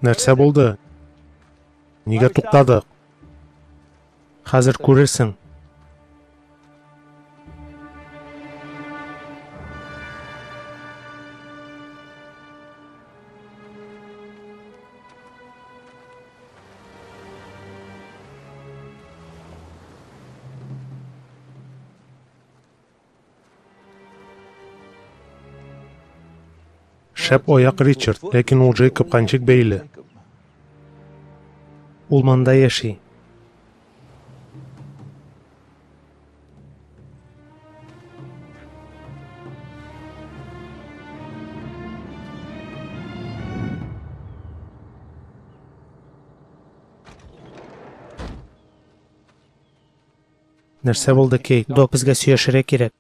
Нәрсә булды? Нигә туктадык? Хәзер күрерсең. Шәп аяк Ричард, ләкин ул Джейкобка ничек бәйле? Ул монда яши. Нәрсә булды, Кейт? Док, безгә сөйләшергә кирәк.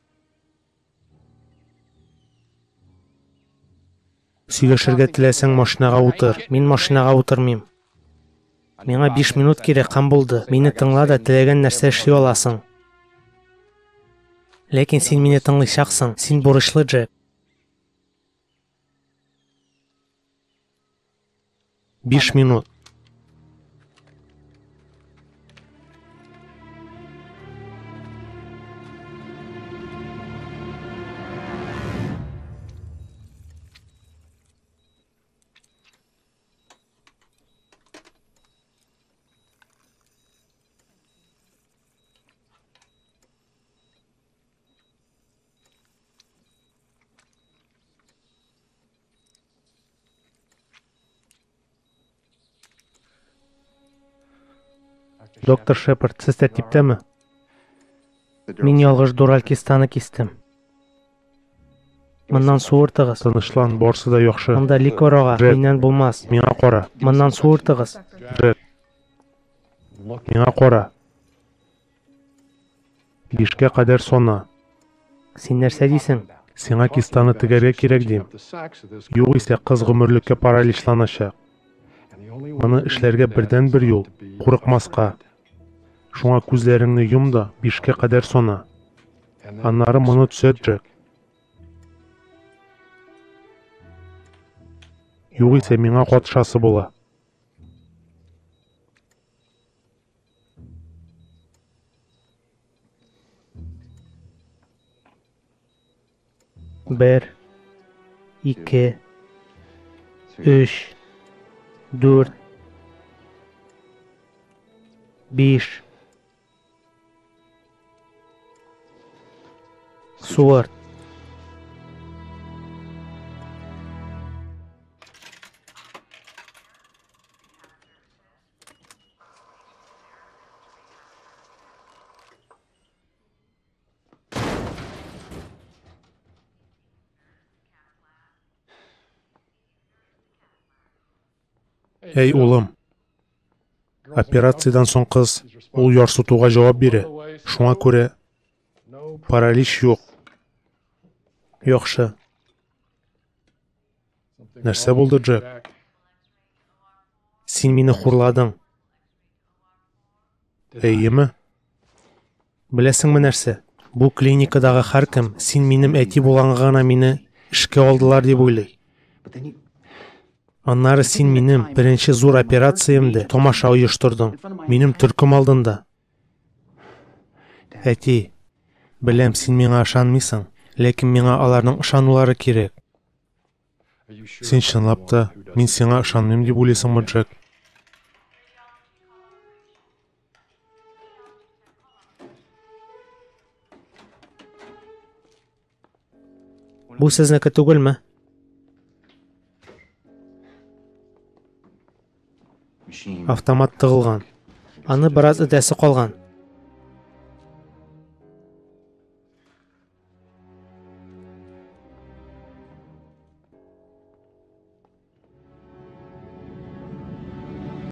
Сөйләшергә теләсәң, машинага утыр. Мин машинага утырмыйм. Миңа 5 минут кирәк, һәм булды. Мине тыңла да, теләгән нәрсә эшли аласың. Ләкин син мине тыңлыйсың. Син бурычлы, Джек. 5 минут. Доктор Шепард, сез тәртиптәме? Мин ялгыш Дуралькистаны кистем. Моннан суыртыгыз. Тынычлан, барсы да яхшы. Монда ликор ага, миннән булмас. Миңа кара. Моннан суыртыгыз. Джек. Миңа кара. 5-кә кадәр сона. Син нәрсә дисең? Сиңа кистаны тегәргә кирәк дим. Югыйсә кыз гомерлеккә параличланачак. Моны эшләргә бердән-бер юл, курыкмаска. Шуңа күзләреңне йом да 5-кә кадәр сона. Аннары моны төзәт, Джек. Югыйсә миңа катышасы була. Бер, 2, 3, 4, 5. Суырт. Эй, улым. Операциядан соң кыз, ул ярсытуга җавап бирә. Шуңа күрә паралич юк. Яхшы. Нәрсә булды, Джек? Син мине хурладың. Әйеме? Беләсеңме нәрсә? Бу клиникадагы һәркем син минем әти булганга гына мине эшкә алдылар дип уйлый. Аннары син минем беренче зур операциямда тамаша оештырдың. Минем төркем алдында. Әти, беләм, син миңа ышанмыйсың, ләкин миңа аларның ышанулары кирәк. Син чынлап та, мин сиңа ышанмыйм дип уйлыйсыңмы, Джек? Бу сезнеке түгелме? Автомат тыгылган. Аны бераз үтәсе калган.